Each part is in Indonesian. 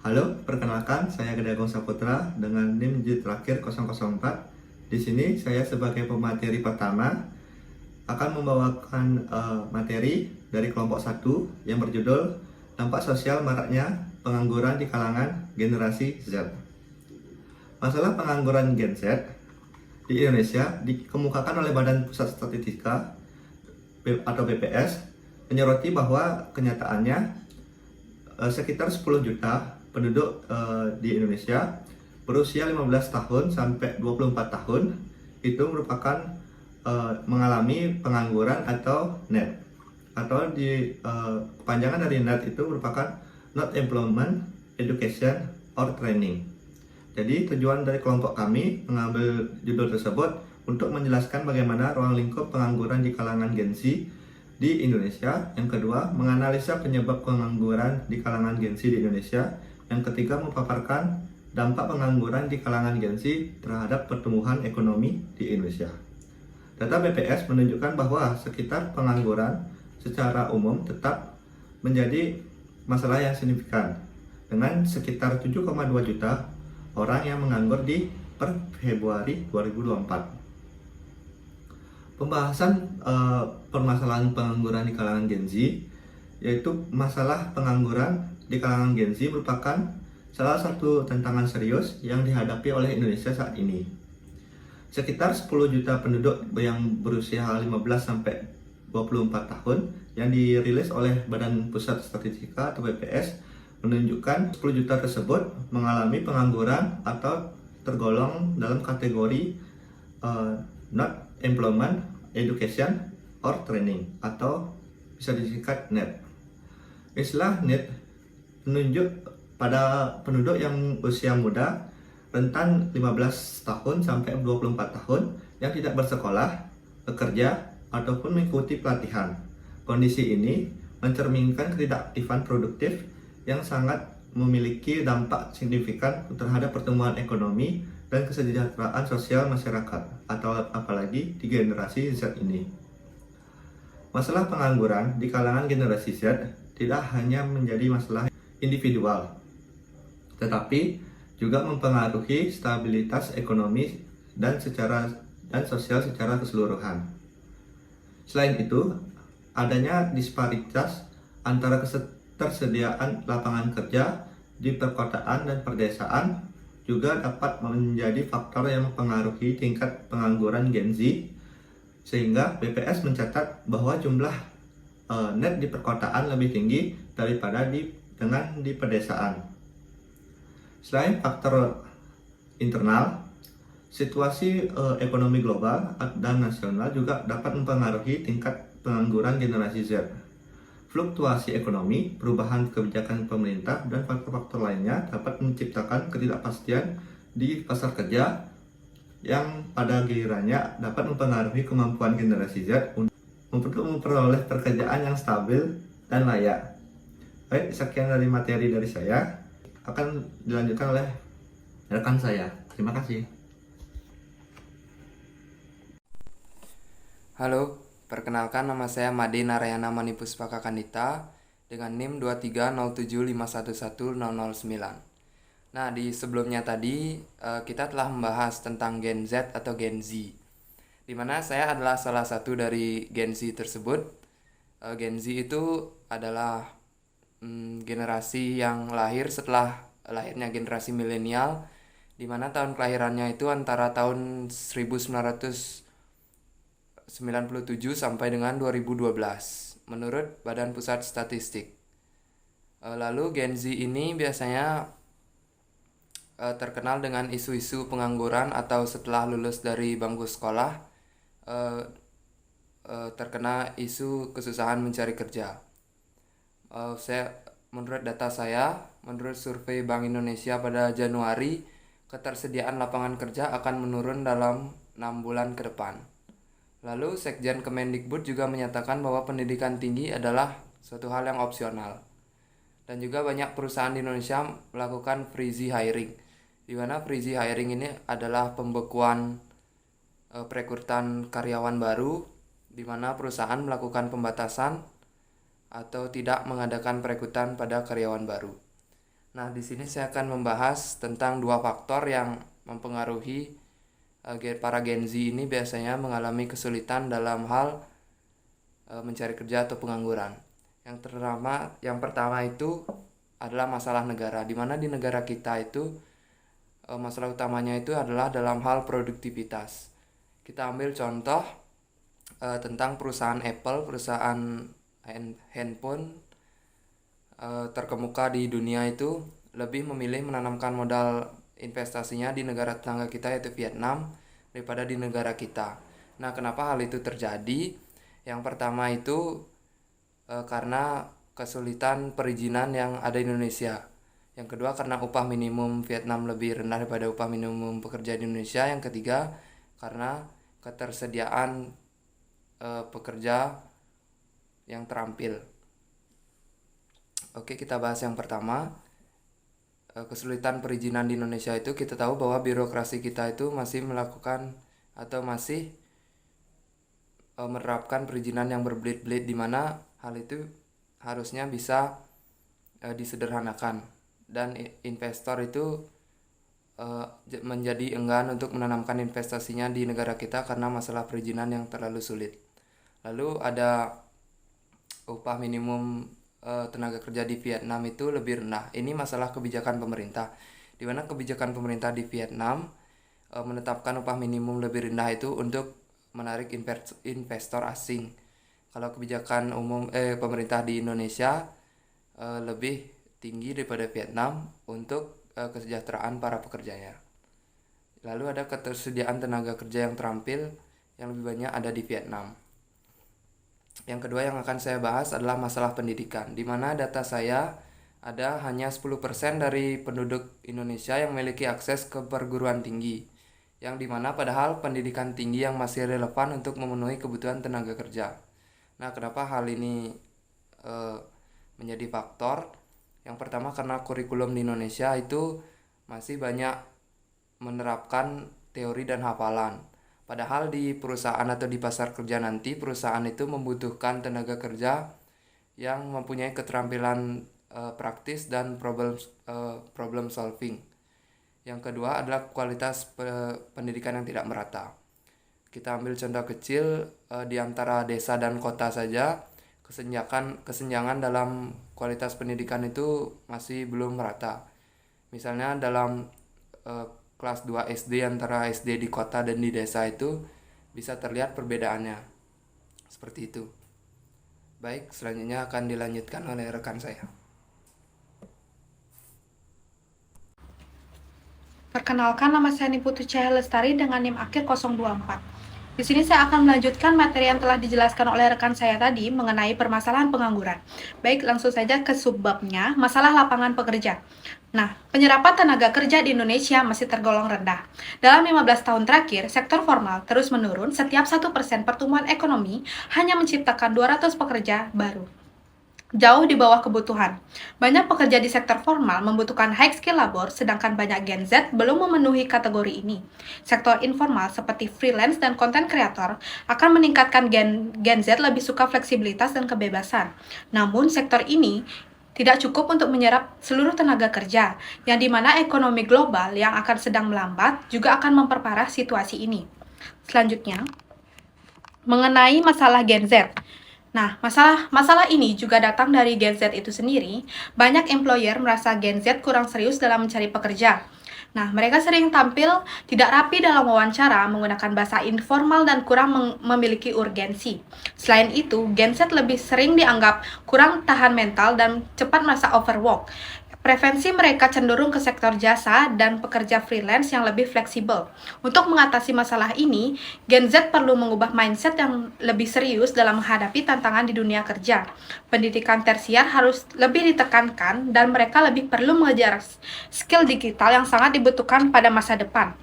Halo, perkenalkan saya Gede Agung Saputra dengan NIM JIT terakhir 004. Di sini saya sebagai pemateri pertama akan membawakan materi dari kelompok 1 yang berjudul Dampak Sosial Maraknya Pengangguran di Kalangan Generasi Z. Masalah pengangguran Gen Z di Indonesia dikemukakan oleh Badan Pusat Statistika atau BPS menyoroti bahwa kenyataannya sekitar 10 juta penduduk di Indonesia berusia 15 tahun sampai 24 tahun itu merupakan mengalami pengangguran atau NET, atau kepanjangan dari NET itu merupakan Not Employment, Education, or Training. Jadi tujuan dari kelompok kami mengambil judul tersebut untuk menjelaskan bagaimana ruang lingkup pengangguran di kalangan Gen Z di Indonesia. Yang kedua, menganalisa penyebab pengangguran di kalangan Gen Z di Indonesia. Yang ketiga, memaparkan dampak pengangguran di kalangan Gen Z terhadap pertumbuhan ekonomi di Indonesia. Data BPS menunjukkan bahwa sekitar pengangguran secara umum tetap menjadi masalah yang signifikan, dengan sekitar 7,2 juta orang yang menganggur per Februari 2024. Pembahasan permasalahan pengangguran di kalangan Gen Z, yaitu masalah pengangguran di kalangan Gen Z merupakan salah satu tantangan serius yang dihadapi oleh Indonesia saat ini. Sekitar 10 juta penduduk yang berusia 15 sampai 24 tahun yang dirilis oleh Badan Pusat Statistika atau BPS menunjukkan 10 juta tersebut mengalami pengangguran atau tergolong dalam kategori Not Employment, Education, or Training, atau bisa disingkat NET. Istilah NET menunjuk pada penduduk yang usia muda rentan 15 tahun sampai 24 tahun yang tidak bersekolah, bekerja, ataupun mengikuti pelatihan. Kondisi ini mencerminkan ketidakaktifan produktif yang sangat memiliki dampak signifikan terhadap pertumbuhan ekonomi dan kesejahteraan sosial masyarakat, atau apalagi di generasi Z ini. Masalah pengangguran di kalangan generasi Z tidak hanya menjadi masalah individual, tetapi juga mempengaruhi stabilitas ekonomi dan sosial secara keseluruhan. Selain itu, adanya disparitas antara ketersediaan lapangan kerja di perkotaan dan pedesaan juga dapat menjadi faktor yang mempengaruhi tingkat pengangguran Gen Z, sehingga BPS mencatat bahwa jumlah NET di perkotaan lebih tinggi daripada di pedesaan. Selain faktor internal, situasi ekonomi global dan nasional juga dapat mempengaruhi tingkat pengangguran generasi Z. Fluktuasi ekonomi, perubahan kebijakan pemerintah, dan faktor-faktor lainnya dapat menciptakan ketidakpastian di pasar kerja yang pada gilirannya dapat mempengaruhi kemampuan generasi Z untuk memperoleh pekerjaan yang stabil dan layak. Baik, sekian dari materi dari saya. Akan dilanjutkan oleh rekan saya. Terima kasih. Halo, perkenalkan nama saya Made Narayana Manipuspaka Kandita dengan NIM 23075110009. Nah, di sebelumnya tadi kita telah membahas tentang Gen Z atau Gen Z, di mana saya adalah salah satu dari Gen Z tersebut. Gen Z itu adalah generasi yang lahir setelah lahirnya generasi milenial, di mana tahun kelahirannya itu antara tahun 1997 sampai dengan 2012 menurut Badan Pusat Statistik. Lalu Gen Z ini biasanya terkenal dengan isu-isu pengangguran, atau setelah lulus dari bangku sekolah terkena isu kesusahan mencari kerja. Menurut data saya, menurut survei Bank Indonesia pada Januari, ketersediaan lapangan kerja akan menurun dalam 6 bulan ke depan. Lalu Sekjen Kemendikbud juga menyatakan bahwa pendidikan tinggi adalah suatu hal yang opsional. Dan juga banyak perusahaan di Indonesia melakukan freezy hiring, di mana freezy hiring ini adalah pembekuan perekrutan karyawan baru, di mana perusahaan melakukan pembatasan atau tidak mengadakan perekrutan pada karyawan baru. Nah, di sini saya akan membahas tentang dua faktor yang mempengaruhi para Gen Z ini biasanya mengalami kesulitan dalam hal mencari kerja atau pengangguran. Yang pertama itu adalah masalah negara, di mana di negara kita itu masalah utamanya itu adalah dalam hal produktivitas. Kita ambil contoh tentang perusahaan Apple, perusahaan handphone terkemuka di dunia itu lebih memilih menanamkan modal investasinya di negara tetangga kita yaitu Vietnam daripada di negara kita. Nah, kenapa hal itu terjadi? Yang pertama itu karena kesulitan perizinan yang ada di Indonesia. Yang kedua karena upah minimum Vietnam lebih rendah daripada upah minimum pekerja di Indonesia. Yang ketiga karena ketersediaan pekerja yang terampil. Oke, kita bahas yang pertama. Kesulitan perizinan di Indonesia itu kita tahu bahwa birokrasi kita itu masih melakukan atau masih menerapkan perizinan yang berbelit-belit, di mana hal itu harusnya bisa disederhanakan dan investor itu menjadi enggan untuk menanamkan investasinya di negara kita karena masalah perizinan yang terlalu sulit. Lalu ada upah minimum tenaga kerja di Vietnam itu lebih rendah. Ini masalah kebijakan pemerintah, di mana kebijakan pemerintah di Vietnam menetapkan upah minimum lebih rendah itu untuk menarik investor asing. Kalau kebijakan pemerintah di Indonesia lebih tinggi daripada Vietnam untuk kesejahteraan para pekerjanya. Lalu ada ketersediaan tenaga kerja yang terampil yang lebih banyak ada di Vietnam. Yang kedua yang akan saya bahas adalah masalah pendidikan, di mana data saya ada hanya 10% dari penduduk Indonesia yang memiliki akses ke perguruan tinggi, yang dimana padahal pendidikan tinggi yang masih relevan untuk memenuhi kebutuhan tenaga kerja. Nah, kenapa hal ini menjadi faktor? Yang pertama karena kurikulum di Indonesia itu masih banyak menerapkan teori dan hafalan. Padahal di perusahaan atau di pasar kerja nanti, perusahaan itu membutuhkan tenaga kerja yang mempunyai keterampilan praktis dan problem solving. Yang kedua adalah kualitas pendidikan yang tidak merata. Kita ambil contoh kecil di antara desa dan kota saja, kesenjangan dalam kualitas pendidikan itu masih belum merata. Misalnya dalam kelas 2 SD antara SD di kota dan di desa itu bisa terlihat perbedaannya. Seperti itu. Baik, selanjutnya akan dilanjutkan oleh rekan saya. Perkenalkan, nama saya Niputu Cahaya Lestari dengan NIM akhir 024. Di sini saya akan melanjutkan materi yang telah dijelaskan oleh rekan saya tadi mengenai permasalahan pengangguran. Baik, langsung saja ke subbabnya, masalah lapangan pekerja. Nah, penyerapan tenaga kerja di Indonesia masih tergolong rendah. Dalam 15 tahun terakhir, sektor formal terus menurun. Setiap 1% pertumbuhan ekonomi hanya menciptakan 200 pekerja baru, jauh di bawah kebutuhan. Banyak pekerja di sektor formal membutuhkan high skill labor, sedangkan banyak Gen Z belum memenuhi kategori ini. Sektor informal seperti freelance dan content creator akan meningkatkan Gen Z lebih suka fleksibilitas dan kebebasan. Namun sektor ini tidak cukup untuk menyerap seluruh tenaga kerja, yang dimana ekonomi global yang akan sedang melambat juga akan memperparah situasi ini. Selanjutnya, mengenai masalah Gen Z. Nah, masalah ini juga datang dari Gen Z itu sendiri. Banyak employer merasa Gen Z kurang serius dalam mencari pekerja. Nah, mereka sering tampil tidak rapi dalam wawancara, menggunakan bahasa informal dan kurang memiliki urgensi. Selain itu, Gen Z lebih sering dianggap kurang tahan mental dan cepat merasa overwork. Preferensi mereka cenderung ke sektor jasa dan pekerja freelance yang lebih fleksibel. Untuk mengatasi masalah ini, Gen Z perlu mengubah mindset yang lebih serius dalam menghadapi tantangan di dunia kerja. Pendidikan tersier harus lebih ditekankan dan mereka lebih perlu mengejar skill digital yang sangat dibutuhkan pada masa depan.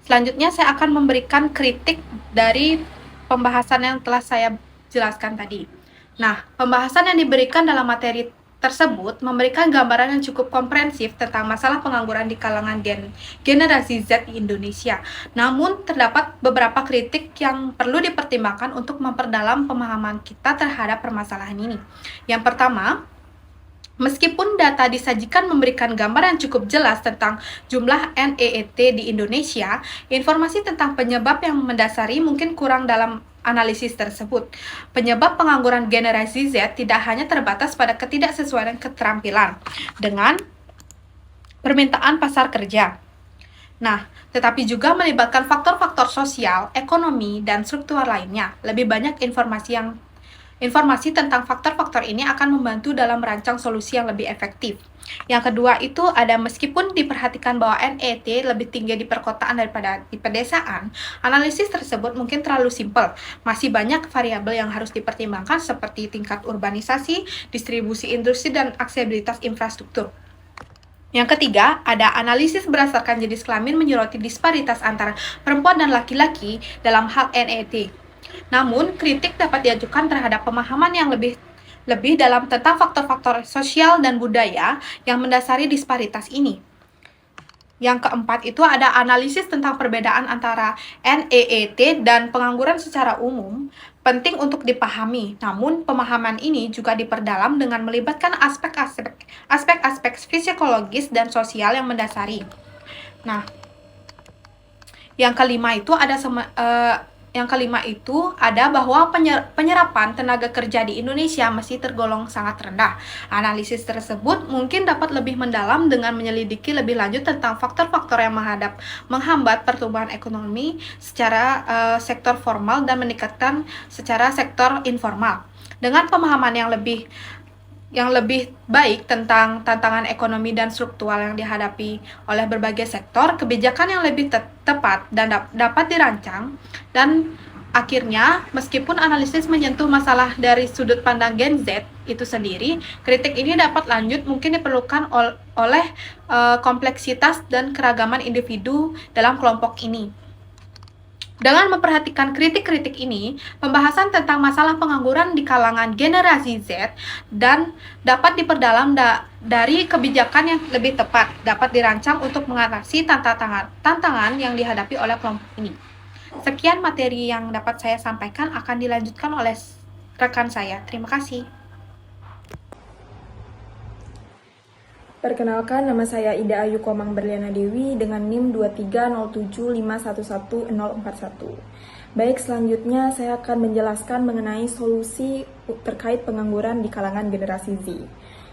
Selanjutnya saya akan memberikan kritik dari pembahasan yang telah saya jelaskan tadi. Nah, pembahasan yang diberikan dalam materi tersebut memberikan gambaran yang cukup komprehensif tentang masalah pengangguran di kalangan generasi Z di Indonesia. Namun, terdapat beberapa kritik yang perlu dipertimbangkan untuk memperdalam pemahaman kita terhadap permasalahan ini. Yang pertama, Meskipun data disajikan memberikan gambar yang cukup jelas tentang jumlah NEET di Indonesia, informasi tentang penyebab yang mendasari mungkin kurang dalam analisis tersebut. Penyebab pengangguran generasi Z tidak hanya terbatas pada ketidaksesuaian keterampilan dengan permintaan pasar kerja. Nah, tetapi juga melibatkan faktor-faktor sosial, ekonomi, dan struktur lainnya. Lebih banyak informasi tentang faktor-faktor ini akan membantu dalam merancang solusi yang lebih efektif. Yang kedua itu ada meskipun diperhatikan bahwa NET lebih tinggi di perkotaan daripada di pedesaan, analisis tersebut mungkin terlalu simpel. Masih banyak variabel yang harus dipertimbangkan seperti tingkat urbanisasi, distribusi industri, dan aksesibilitas infrastruktur. Yang ketiga, ada analisis berdasarkan jenis kelamin menyoroti disparitas antara perempuan dan laki-laki dalam hal NET. Namun, kritik dapat diajukan terhadap pemahaman yang lebih dalam tentang faktor-faktor sosial dan budaya yang mendasari disparitas ini. Yang keempat itu ada analisis tentang perbedaan antara NEET dan pengangguran secara umum, penting untuk dipahami. Namun, pemahaman ini juga diperdalam dengan melibatkan aspek-aspek psikologis dan sosial yang mendasari. Nah, yang kelima itu ada bahwa penyerapan tenaga kerja di Indonesia masih tergolong sangat rendah. Analisis tersebut mungkin dapat lebih mendalam dengan menyelidiki lebih lanjut tentang faktor-faktor yang menghambat pertumbuhan ekonomi secara sektor formal dan meningkatkan secara sektor informal. Dengan pemahaman yang lebih baik tentang tantangan ekonomi dan struktural yang dihadapi oleh berbagai sektor, kebijakan yang lebih tepat dan dapat dirancang. Dan akhirnya, meskipun analisis menyentuh masalah dari sudut pandang Gen Z itu sendiri, kritik ini dapat lanjut mungkin diperlukan oleh kompleksitas dan keragaman individu dalam kelompok ini. Dengan memperhatikan kritik-kritik ini, pembahasan tentang masalah pengangguran di kalangan generasi Z dan dapat diperdalam dari kebijakan yang lebih tepat, dapat dirancang untuk mengatasi tantangan yang dihadapi oleh kelompok ini. Sekian materi yang dapat saya sampaikan, akan dilanjutkan oleh rekan saya. Terima kasih. Perkenalkan, nama saya Ida Ayu Komang Berliana Dewi dengan NIM 23075111041. Baik, selanjutnya saya akan menjelaskan mengenai solusi terkait pengangguran di kalangan generasi Z.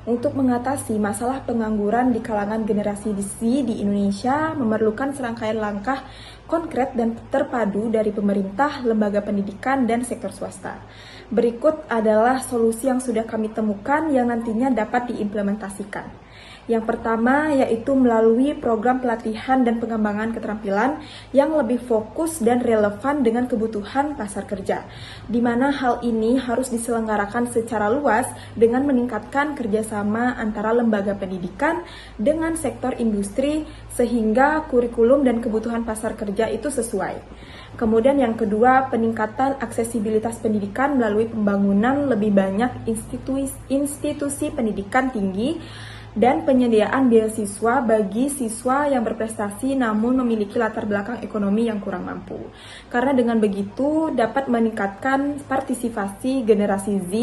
Untuk mengatasi masalah pengangguran di kalangan generasi Z di Indonesia memerlukan serangkaian langkah konkret dan terpadu dari pemerintah, lembaga pendidikan, dan sektor swasta. Berikut adalah solusi yang sudah kami temukan yang nantinya dapat diimplementasikan. Yang pertama yaitu melalui program pelatihan dan pengembangan keterampilan yang lebih fokus dan relevan dengan kebutuhan pasar kerja, di mana hal ini harus diselenggarakan secara luas dengan meningkatkan kerjasama antara lembaga pendidikan dengan sektor industri sehingga kurikulum dan kebutuhan pasar kerja itu sesuai. Kemudian yang kedua, peningkatan aksesibilitas pendidikan melalui pembangunan lebih banyak institusi pendidikan tinggi dan penyediaan beasiswa bagi siswa yang berprestasi namun memiliki latar belakang ekonomi yang kurang mampu. Karena dengan begitu dapat meningkatkan partisipasi generasi Z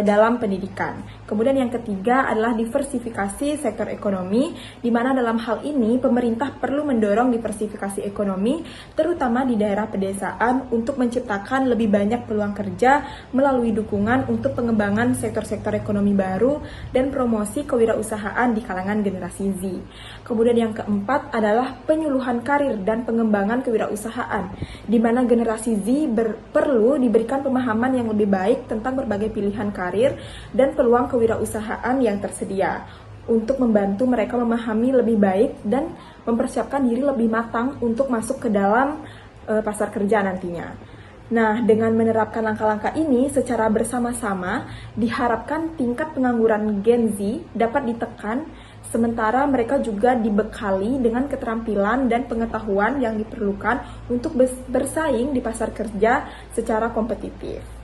dalam pendidikan. Kemudian yang ketiga adalah diversifikasi sektor ekonomi, di mana dalam hal ini pemerintah perlu mendorong diversifikasi ekonomi, terutama di daerah pedesaan untuk menciptakan lebih banyak peluang kerja melalui dukungan untuk pengembangan sektor-sektor ekonomi baru dan promosi kewirausahaan di kalangan generasi Z. Kemudian yang keempat adalah penyuluhan karir dan pengembangan kewirausahaan, di mana generasi Z perlu diberikan pemahaman yang lebih baik tentang berbagai pilihan karir dan peluang kewirausahaan yang tersedia untuk membantu mereka memahami lebih baik dan mempersiapkan diri lebih matang untuk masuk ke dalam pasar kerja nantinya. Nah, dengan menerapkan langkah-langkah ini secara bersama-sama, diharapkan tingkat pengangguran Gen Z dapat ditekan, sementara mereka juga dibekali dengan keterampilan dan pengetahuan yang diperlukan untuk bersaing di pasar kerja secara kompetitif.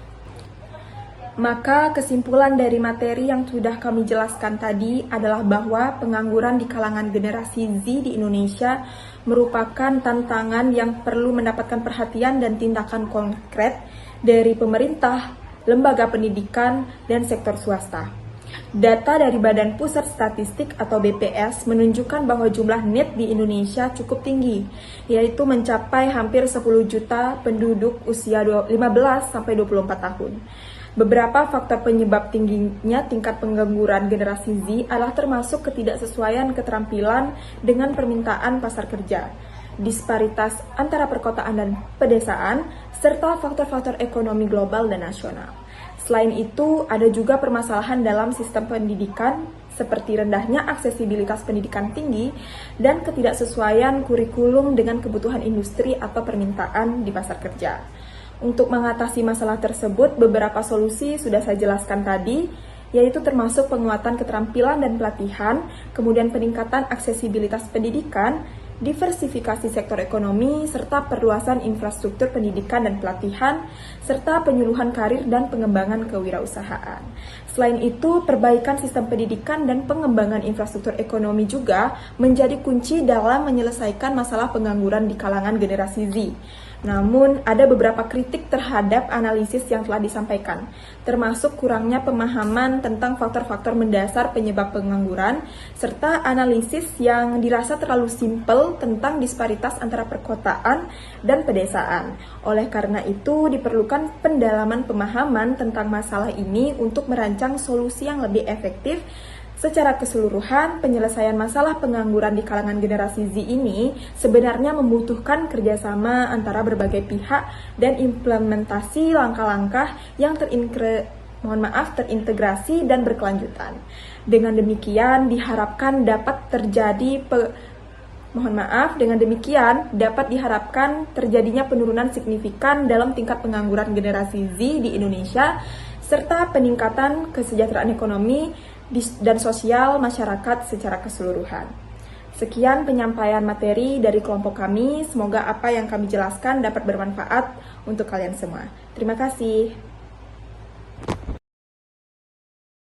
Maka kesimpulan dari materi yang sudah kami jelaskan tadi adalah bahwa pengangguran di kalangan generasi Z di Indonesia merupakan tantangan yang perlu mendapatkan perhatian dan tindakan konkret dari pemerintah, lembaga pendidikan, dan sektor swasta. Data dari Badan Pusat Statistik atau BPS menunjukkan bahwa jumlah net di Indonesia cukup tinggi, yaitu mencapai hampir 10 juta penduduk usia 15-24 tahun. Beberapa faktor penyebab tingginya tingkat pengangguran generasi Z adalah termasuk ketidaksesuaian keterampilan dengan permintaan pasar kerja, disparitas antara perkotaan dan pedesaan, serta faktor-faktor ekonomi global dan nasional. Selain itu, ada juga permasalahan dalam sistem pendidikan seperti rendahnya aksesibilitas pendidikan tinggi dan ketidaksesuaian kurikulum dengan kebutuhan industri atau permintaan di pasar kerja. Untuk mengatasi masalah tersebut, beberapa solusi sudah saya jelaskan tadi, yaitu termasuk penguatan keterampilan dan pelatihan, kemudian peningkatan aksesibilitas pendidikan, diversifikasi sektor ekonomi, serta perluasan infrastruktur pendidikan dan pelatihan, serta penyuluhan karir dan pengembangan kewirausahaan. Selain itu, perbaikan sistem pendidikan dan pengembangan infrastruktur ekonomi juga menjadi kunci dalam menyelesaikan masalah pengangguran di kalangan generasi Z. Namun, ada beberapa kritik terhadap analisis yang telah disampaikan, termasuk kurangnya pemahaman tentang faktor-faktor mendasar penyebab pengangguran, serta analisis yang dirasa terlalu simpel tentang disparitas antara perkotaan dan pedesaan. Oleh karena itu, diperlukan pendalaman pemahaman tentang masalah ini untuk merancang solusi yang lebih efektif. Secara keseluruhan, penyelesaian masalah pengangguran di kalangan generasi Z ini sebenarnya membutuhkan kerjasama antara berbagai pihak dan implementasi langkah-langkah yang terintegrasi dan berkelanjutan. Dengan demikian, diharapkan dapat terjadinya penurunan signifikan dalam tingkat pengangguran generasi Z di Indonesia, serta peningkatan kesejahteraan ekonomi dan sosial masyarakat secara keseluruhan. Sekian penyampaian materi dari kelompok kami. Semoga apa yang kami jelaskan dapat bermanfaat untuk kalian semua. Terima kasih.